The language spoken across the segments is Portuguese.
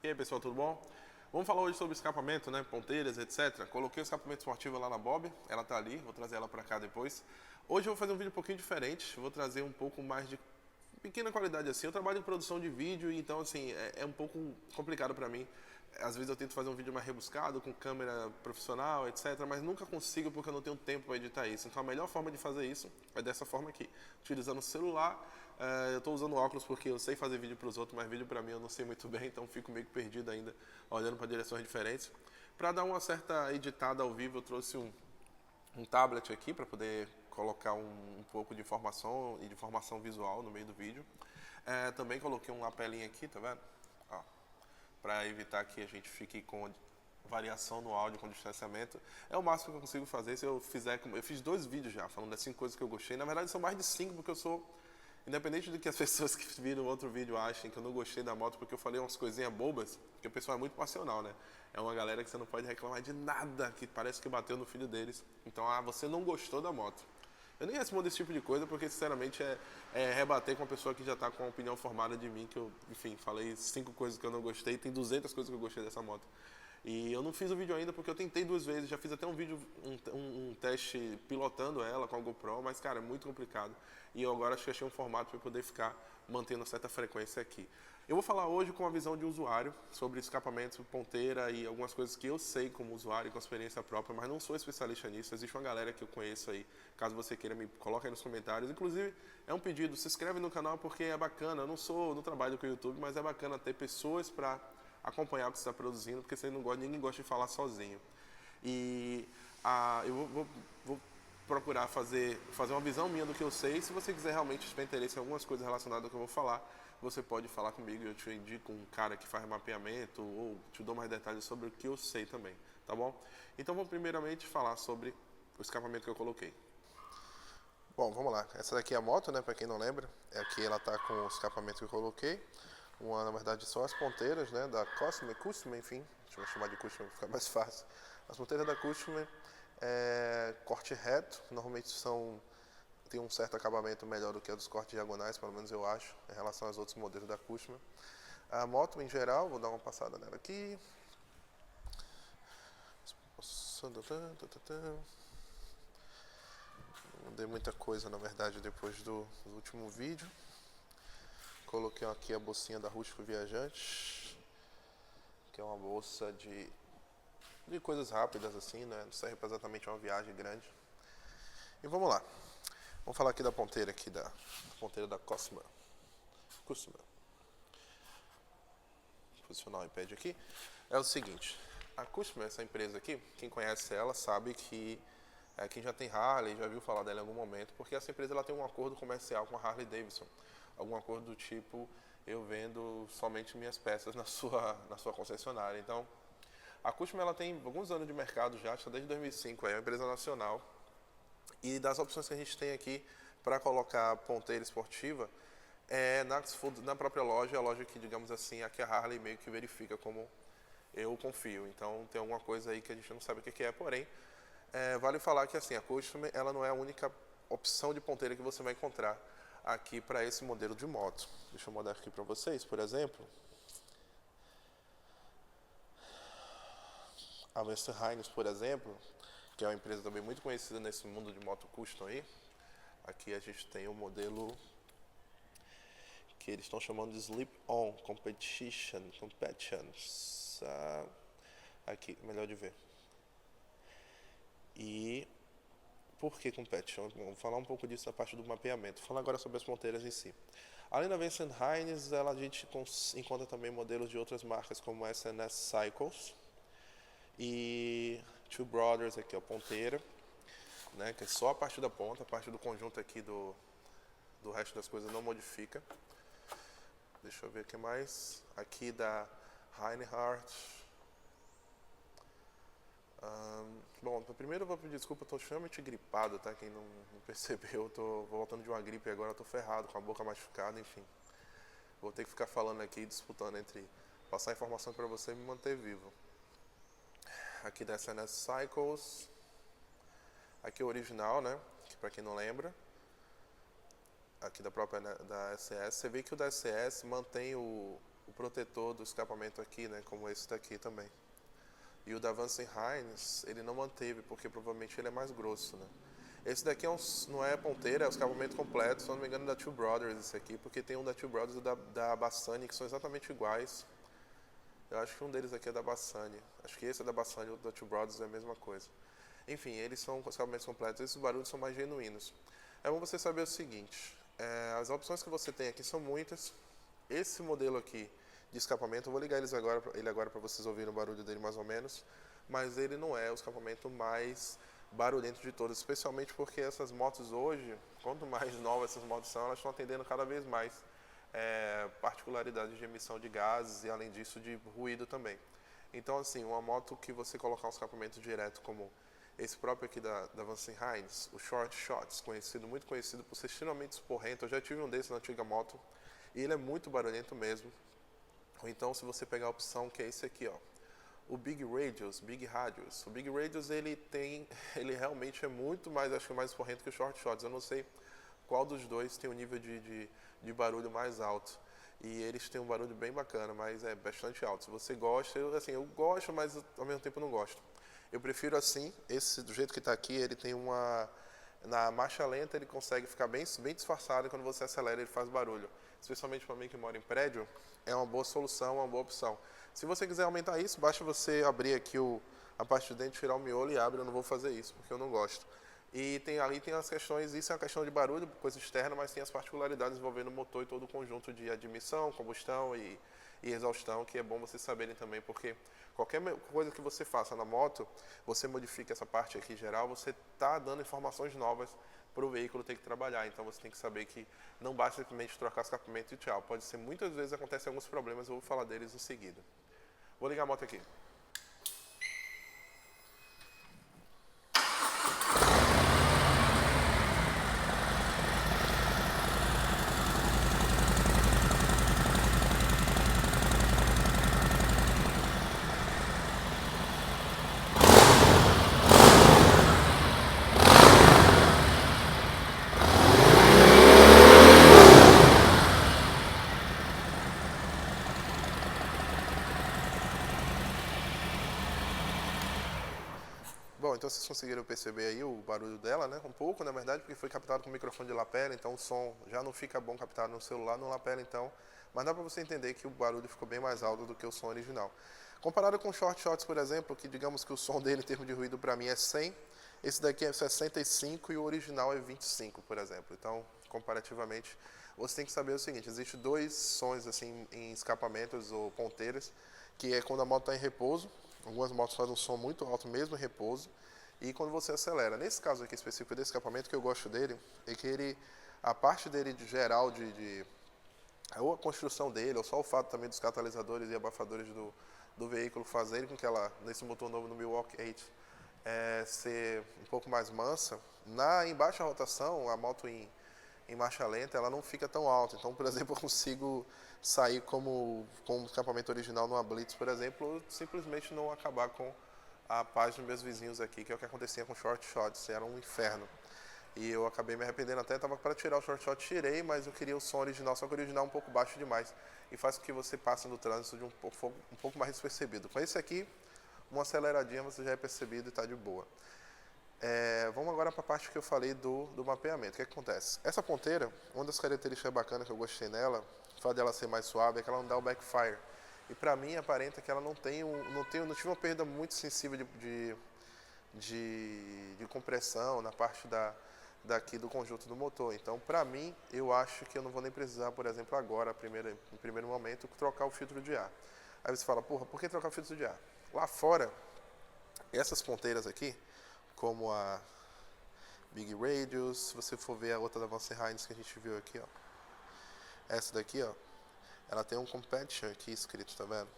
E aí pessoal, tudo bom? Vamos falar hoje sobre escapamento, né? Ponteiras, etc. Coloquei o escapamento esportivo lá na Bob, ela tá ali, vou trazer ela para cá depois. Hoje eu vou fazer um vídeo um pouquinho diferente, vou trazer um pouco mais de pequena qualidade assim. Eu trabalho em produção de vídeo, então assim, é um pouco complicado para mim. Às vezes eu tento fazer um vídeo mais rebuscado, com câmera profissional, etc. Mas nunca consigo porque eu não tenho tempo para editar isso. Então a melhor forma de fazer isso é dessa forma aqui. Utilizando o celular, eu estou usando óculos porque eu sei fazer vídeo para os outros, mas vídeo para mim eu não sei muito bem, então fico meio que perdido ainda, olhando para direções diferentes. Para dar uma certa editada ao vivo, eu trouxe um tablet aqui para poder colocar um pouco de informação e de formação visual no meio do vídeo. Também coloquei um lapelinho aqui, tá vendo? Para evitar que a gente fique com variação no áudio com distanciamento. É o máximo que eu consigo fazer. Se eu fizer, eu fiz 2 vídeos já, falando das 5 coisas que eu gostei. Na verdade, são mais de 5, porque eu sou... Independente do que as pessoas que viram outro vídeo achem que eu não gostei da moto, porque eu falei umas coisinhas bobas, porque o pessoal é muito passional, né? É uma galera que você não pode reclamar de nada, que parece que bateu no filho deles. Então, você não gostou da moto. Eu nem respondo esse tipo de coisa, porque sinceramente é rebater com uma pessoa que já está com uma opinião formada de mim, que eu, enfim, falei 5 coisas que eu não gostei, tem 200 coisas que eu gostei dessa moto. E eu não fiz o vídeo ainda porque eu tentei 2 vezes, já fiz até um vídeo, um teste pilotando ela com a GoPro, mas cara, é muito complicado. E eu agora acho que achei um formato para poder ficar mantendo certa frequência aqui. Eu vou falar hoje com a visão de usuário sobre escapamento, ponteira e algumas coisas que eu sei como usuário com experiência própria, mas não sou especialista nisso. Existe uma galera que eu conheço aí, caso você queira me coloque aí nos comentários. Inclusive, é um pedido, se inscreve no canal porque é bacana. Eu não trabalho com o YouTube, mas é bacana ter pessoas para acompanhar o que você está produzindo, porque você não gosta, ninguém gosta de falar sozinho. E eu vou procurar fazer uma visão minha do que eu sei. Se você quiser realmente ter interesse em algumas coisas relacionadas ao que eu vou falar, você pode falar comigo e eu te indico um cara que faz mapeamento ou te dou mais detalhes sobre o que eu sei também, tá bom? Então vou primeiramente falar sobre o escapamento que eu coloquei. Bom, vamos lá. Essa daqui é a moto, né? Para quem não lembra, aqui ela tá com o escapamento que eu coloquei. Na verdade, são as ponteiras, né? Da Custom, enfim. Deixa eu chamar de Custom para ficar mais fácil. As ponteiras da Custom corte reto. Normalmente tem um certo acabamento melhor do que a dos cortes diagonais, pelo menos eu acho, em relação aos outros modelos da Custom. A moto, em geral, vou dar uma passada nela aqui. Não dei muita coisa, na verdade, depois do último vídeo. Coloquei aqui a bolsinha da Rústico Viajante, que é uma bolsa de coisas rápidas assim, né? Não serve para exatamente uma viagem grande. E vamos lá. Vamos falar aqui da ponteira ponteira da Cosma. Posicionar o iPad aqui. É o seguinte, a Custom, essa empresa aqui, quem conhece ela sabe que quem já tem Harley, já viu falar dela em algum momento, porque essa empresa ela tem um acordo comercial com a Harley Davidson. Algum acordo do tipo, eu vendo somente minhas peças na sua concessionária. Então, a Custom ela tem alguns anos de mercado já, está desde 2005, é uma empresa nacional. E das opções que a gente tem aqui para colocar ponteira esportiva, na própria loja, a loja que, digamos assim, a que a Harley meio que verifica como eu confio. Então, tem alguma coisa aí que a gente não sabe o que é, porém, vale falar que assim, a Custom ela não é a única opção de ponteira que você vai encontrar aqui para esse modelo de moto. Deixa eu mostrar aqui para vocês, por exemplo. A Western Hines, por exemplo, que é uma empresa também muito conhecida nesse mundo de moto custom aí. Aqui a gente tem o modelo que eles estão chamando de Slip On Competition. Aqui, melhor de ver. E por que Competition? Vamos falar um pouco disso na parte do mapeamento. Falar agora sobre as ponteiras em si. Além da Vincent Hines, a gente encontra também modelos de outras marcas como a SNS Cycles e Two Brothers, aqui a ponteira, né, que é só a parte da ponta, a parte do conjunto aqui do resto das coisas não modifica. Deixa eu ver o que mais. Aqui da Reinhardt. Bom, primeiro eu vou pedir desculpa, eu tô extremamente gripado, tá? Quem não percebeu, eu tô voltando de uma gripe agora, eu tô ferrado, com a boca machucada, enfim. Vou ter que ficar falando aqui, disputando entre passar informação para você e me manter vivo. Aqui da SNS Cycles. Aqui o original, né? Que para quem não lembra. Aqui da própria da SS. Você vê que o da SS mantém o o protetor do escapamento aqui, né, como esse daqui também. E o da Vance Hines, ele não manteve, porque provavelmente ele é mais grosso, né. Esse daqui não é ponteira, é o escapamento completo, se não me engano, da Two Brothers esse aqui, porque tem um da Two Brothers e da Bassani, que são exatamente iguais. Eu acho que um deles aqui é da Bassani. Acho que esse é da Bassani e o da Two Brothers é a mesma coisa. Enfim, eles são escapamentos completos, esses barulhos são mais genuínos. É bom você saber o seguinte, as opções que você tem aqui são muitas. Esse modelo aqui de escapamento, eu vou ligar ele agora para vocês ouvirem o barulho dele mais ou menos, mas ele não é o escapamento mais barulhento de todos, especialmente porque essas motos hoje, quanto mais novas essas motos são, elas estão atendendo cada vez mais particularidades de emissão de gases e, além disso, de ruído também. Então, assim, uma moto que você colocar um escapamento direto, como esse próprio aqui da Vance Hines, o Short Shots, muito conhecido por ser extremamente esporrento. Eu já tive um desses na antiga moto e ele é muito barulhento mesmo. Ou então, se você pegar a opção que é esse aqui, ó, o Big Radius. O Big Radius, ele realmente é muito mais, acho que mais esporrento que o Short Shots. Eu não sei qual dos dois tem o nível de barulho mais alto. E eles têm um barulho bem bacana, mas é bastante alto. Se você gosta, eu gosto, mas ao mesmo tempo não gosto. Eu prefiro assim, esse do jeito que está aqui, ele tem na marcha lenta ele consegue ficar bem disfarçado e quando você acelera ele faz barulho. Especialmente para mim que mora em prédio, é uma boa solução, uma boa opção. Se você quiser aumentar isso, basta você abrir aqui a parte de dentro, tirar o miolo e abre. Eu não vou fazer isso, porque eu não gosto. E ali tem as questões, isso é uma questão de barulho, coisa externa, mas tem as particularidades envolvendo o motor e todo o conjunto de admissão, combustão e exaustão, que é bom vocês saberem também, porque qualquer coisa que você faça na moto, você modifica essa parte aqui geral, você está dando informações novas para o veículo ter que trabalhar. Então você tem que saber que não basta simplesmente trocar escapamento e tchau. Pode ser, muitas vezes acontecem alguns problemas, eu vou falar deles em seguida. Vou ligar a moto aqui. Bom, então vocês conseguiram perceber aí o barulho dela, né? Um pouco, na verdade, porque foi captado com o microfone de lapela, então o som já não fica bom captado no celular, no lapela, então. Mas dá para você entender que o barulho ficou bem mais alto do que o som original. Comparado com o Short Shots, por exemplo, que digamos que o som dele em termos de ruído para mim é 100, esse daqui é 65 e o original é 25, por exemplo. Então, comparativamente, você tem que saber o seguinte, existem dois sons assim em escapamentos ou ponteiras, que é quando a moto está em repouso. Algumas motos fazem um som muito alto mesmo em repouso. E quando você acelera. Nesse caso aqui específico desse escapamento, que eu gosto dele, é que a parte dele de geral, ou a construção dele, ou só o fato também dos catalisadores e abafadores do veículo fazerem com que ela, nesse motor novo no Milwaukee 8, ser um pouco mais mansa. Em baixa rotação, a moto em marcha lenta, ela não fica tão alta. Então, por exemplo, eu consigo sair com o escapamento original numa Blitz, por exemplo, ou simplesmente não acabar com a paz dos meus vizinhos aqui, que é o que acontecia com o Short Shots, era um inferno. E eu acabei me arrependendo até, estava para tirar o Short Shot, tirei, mas eu queria o som original, só que o original é um pouco baixo demais. E faz com que você passe no trânsito de um pouco mais despercebido. Com esse aqui, uma aceleradinha você já é percebido e está de boa. Vamos agora para a parte que eu falei do mapeamento. O que acontece? Essa ponteira, uma das características bacanas que eu gostei nela, o fato dela ser mais suave, é que ela não dá o backfire. E para mim aparenta que ela não tive uma perda muito sensível de compressão na parte daqui do conjunto do motor. Então, para mim, eu acho que eu não vou nem precisar, por exemplo, agora, no primeiro momento, trocar o filtro de ar. Aí você fala, porra, por que trocar o filtro de ar? Lá fora, essas ponteiras aqui, como a Big Radius, se você for ver a outra da Vance Hines que a gente viu aqui, ó. Essa daqui, ó, ela tem um Competition aqui escrito, tá vendo?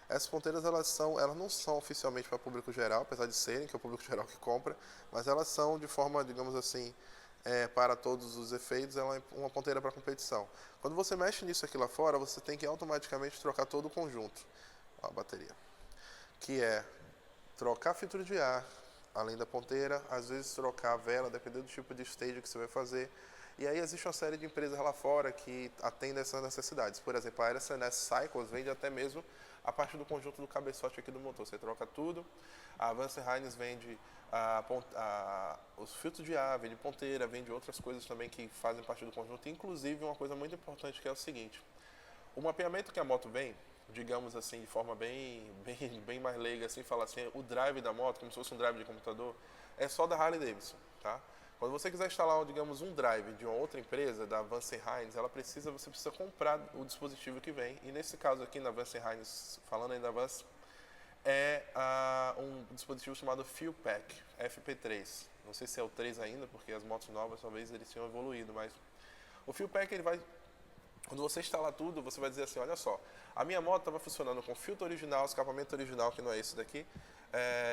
Essas ponteiras, elas não são oficialmente para público geral, apesar de serem, que é o público geral que compra, mas elas são de forma, digamos assim, para todos os efeitos, ela é uma ponteira para competição. Quando você mexe nisso aqui lá fora, você tem que automaticamente trocar todo o conjunto. Ó, a bateria. Que é trocar filtro de ar, além da ponteira, às vezes trocar a vela, dependendo do tipo de stage que você vai fazer. E aí existe uma série de empresas lá fora que atendem essas necessidades. Por exemplo, a SNS Cycles vende até mesmo a parte do conjunto do cabeçote aqui do motor. Você troca tudo. A Vance Hines vende os filtros de ar, vende ponteira, vende outras coisas também que fazem parte do conjunto. Inclusive, uma coisa muito importante que é o seguinte. O mapeamento que a moto vem, digamos assim, de forma bem mais leiga, assim, fala assim, o drive da moto, como se fosse um drive de computador, é só da Harley Davidson, tá? Quando você quiser instalar, digamos, um drive de uma outra empresa, da Vance Hines, você precisa comprar o dispositivo que vem. E nesse caso aqui, na Vance Hines, falando aí da Vance, é um dispositivo chamado Fuel Pack, FP3. Não sei se é o 3 ainda, porque as motos novas talvez eles tenham evoluído, mas o Fuel Pack, ele vai... Quando você instalar tudo, você vai dizer assim, olha só, a minha moto estava funcionando com filtro original, escapamento original, que não é esse daqui,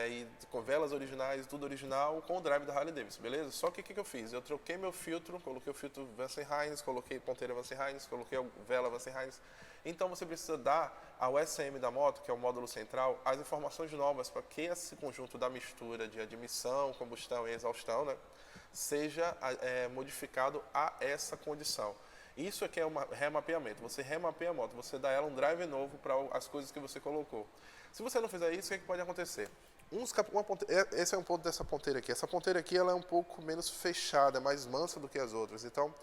e com velas originais, tudo original, com o drive da Harley Davidson, beleza? Só que o que eu fiz? Eu troquei meu filtro, coloquei o filtro Vance Hines, coloquei ponteira Vance Hines, coloquei a vela Vance Hines. Então você precisa dar ao SM da moto, que é o módulo central, as informações novas para que esse conjunto da mistura de admissão, combustão e exaustão, né, seja modificado a essa condição. Isso aqui é um remapeamento. Você remapeia a moto, você dá ela um drive novo para as coisas que você colocou. Se você não fizer isso, o que pode acontecer? Esse é um ponto dessa ponteira aqui. Essa ponteira aqui ela é um pouco menos fechada, é mais mansa do que as outras. Então,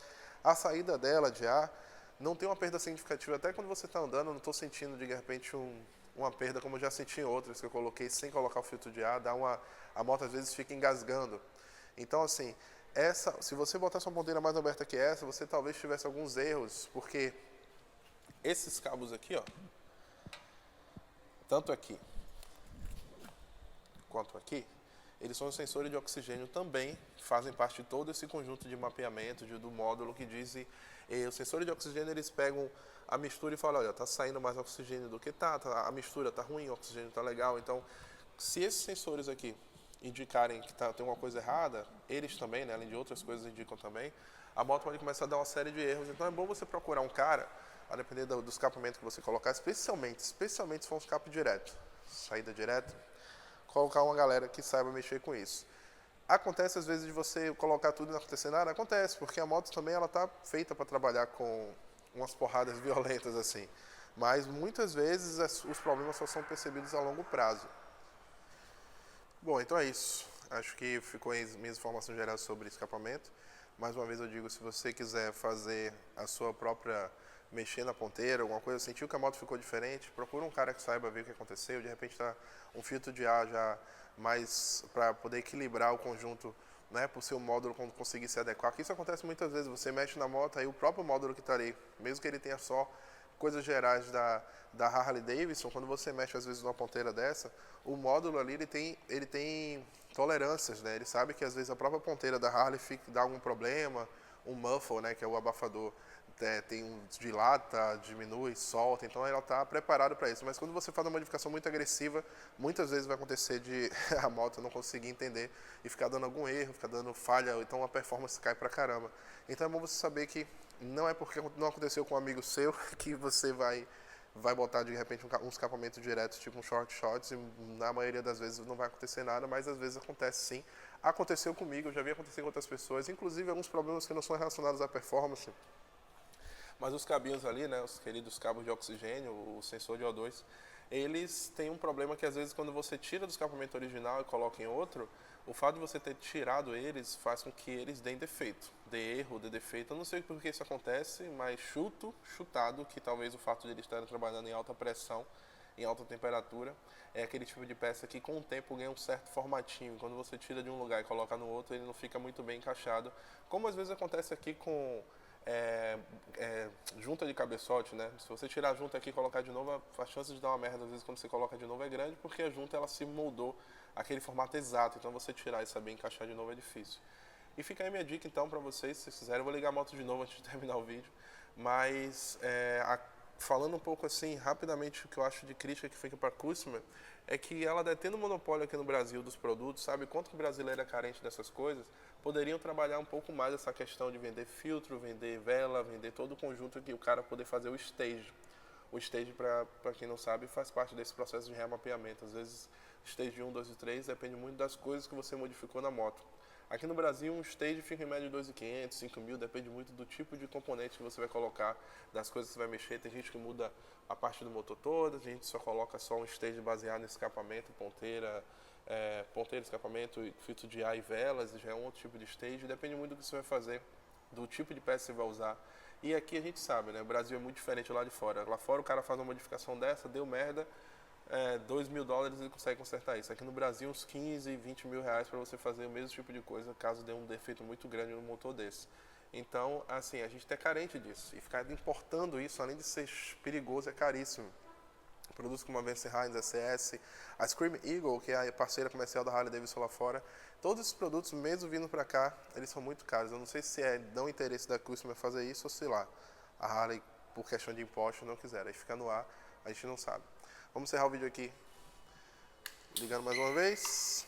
a saída dela de ar não tem uma perda significativa. Até quando você está andando, eu não estou sentindo de repente uma perda como eu já senti em outras que eu coloquei sem colocar o filtro de ar. A moto às vezes fica engasgando. Então, assim, se você botasse uma ponteira mais aberta que essa, você talvez tivesse alguns erros, porque esses cabos aqui, ó, tanto aqui quanto aqui, eles são sensores de oxigênio também, fazem parte de todo esse conjunto de mapeamento do módulo que diz, os sensores de oxigênio eles pegam a mistura e falam, olha, tá saindo mais oxigênio do que a mistura tá ruim, o oxigênio tá legal. Então, se esses sensores aqui indicarem que tem uma coisa errada, eles também, né, além de outras coisas, indicam também, a moto pode começar a dar uma série de erros. Então é bom você procurar um cara, a depender do escapamento que você colocar, especialmente se for um escape direto, saída direta, colocar uma galera que saiba mexer com isso. Acontece às vezes de você colocar tudo e não acontecer nada? Acontece, porque a moto também ela tá feita para trabalhar com umas porradas violentas assim. Mas muitas vezes os problemas só são percebidos a longo prazo. Bom, então é isso. Acho que ficou as minhas informações gerais sobre escapamento. Mais uma vez eu digo, se você quiser fazer a sua própria, mexer na ponteira, alguma coisa, sentiu que a moto ficou diferente, procura um cara que saiba ver o que aconteceu, de repente está um filtro de ar já mais para poder equilibrar o conjunto, né, para o seu módulo quando conseguir se adequar. Porque isso acontece muitas vezes, você mexe na moto, aí o próprio módulo que está ali, mesmo que ele tenha só coisas gerais da Harley Davidson, quando você mexe às vezes numa ponteira dessa, o módulo ali ele tem tolerâncias, né? Ele sabe que às vezes a própria ponteira da Harley dá algum problema, um muffle, né, que é o abafador, dilata, diminui, solta, então ela está preparada para isso. Mas quando você faz uma modificação muito agressiva, muitas vezes vai acontecer de a moto não conseguir entender e ficar dando algum erro, ficar dando falha, ou então a performance cai pra caramba. Então é bom você saber que não é porque não aconteceu com um amigo seu que você vai botar de repente um escapamento direto, tipo um short shots, e na maioria das vezes não vai acontecer nada, mas às vezes acontece sim. Aconteceu comigo, eu já vi acontecer com outras pessoas, inclusive alguns problemas que não são relacionados à performance. Mas os cabinhos ali, né, os queridos cabos de oxigênio, o sensor de O2, eles têm um problema que às vezes quando você tira do escapamento original e coloca em outro, o fato de você ter tirado eles faz com que eles deem defeito, dê erro, dê defeito. Eu não sei por que isso acontece, mas chutado, que talvez o fato de eles estarem trabalhando em alta pressão, em alta temperatura, é aquele tipo de peça que com o tempo ganha um certo formatinho. Quando você tira de um lugar e coloca no outro, ele não fica muito bem encaixado, como às vezes acontece aqui com junta de cabeçote, né? Se você tirar a junta aqui e colocar de novo, a chance de dar uma merda às vezes quando você coloca de novo é grande, porque a junta ela se moldou aquele formato exato, então você tirar e saber encaixar de novo é difícil. E fica aí minha dica então para vocês, se vocês quiserem, eu vou ligar a moto de novo antes de terminar o vídeo, mas falando um pouco assim, rapidamente, o que eu acho de crítica que fica para a Customer é que ela detendo o monopólio aqui no Brasil dos produtos, sabe quanto que o brasileiro é carente dessas coisas, poderiam trabalhar um pouco mais essa questão de vender filtro, vender vela, vender todo o conjunto que o cara poder fazer o stage. O stage, para quem não sabe, faz parte desse processo de remapeamento. Às vezes, stage 1, 2 e 3 depende muito das coisas que você modificou na moto. Aqui no Brasil, um stage fica em média de 2.500, 5.000, depende muito do tipo de componente que você vai colocar, das coisas que você vai mexer. Tem gente que muda a parte do motor toda, tem gente que só coloca só um stage baseado no escapamento, ponteira, escapamento, filtro de ar e velas, já é um outro tipo de stage. Depende muito do que você vai fazer, do tipo de peça que você vai usar. E aqui a gente sabe, né? O Brasil é muito diferente lá de fora. Lá fora o cara faz uma modificação dessa, deu merda, $2.000 ele consegue consertar isso. Aqui no Brasil, uns 15, 20 mil reais para você fazer o mesmo tipo de coisa, caso dê um defeito muito grande no motor desse. Então, assim, a gente é carente disso. E ficar importando isso, além de ser perigoso, é caríssimo. Produtos como a Vance Hines, a CS, a Scream Eagle, que é a parceira comercial da Harley Davidson lá fora, todos esses produtos, mesmo vindo para cá, eles são muito caros. Eu não sei se é não interesse da customer fazer isso ou se lá, a Harley, por questão de imposto, não quiser. Aí fica no ar, a gente não sabe. Vamos encerrar o vídeo aqui ligando mais uma vez.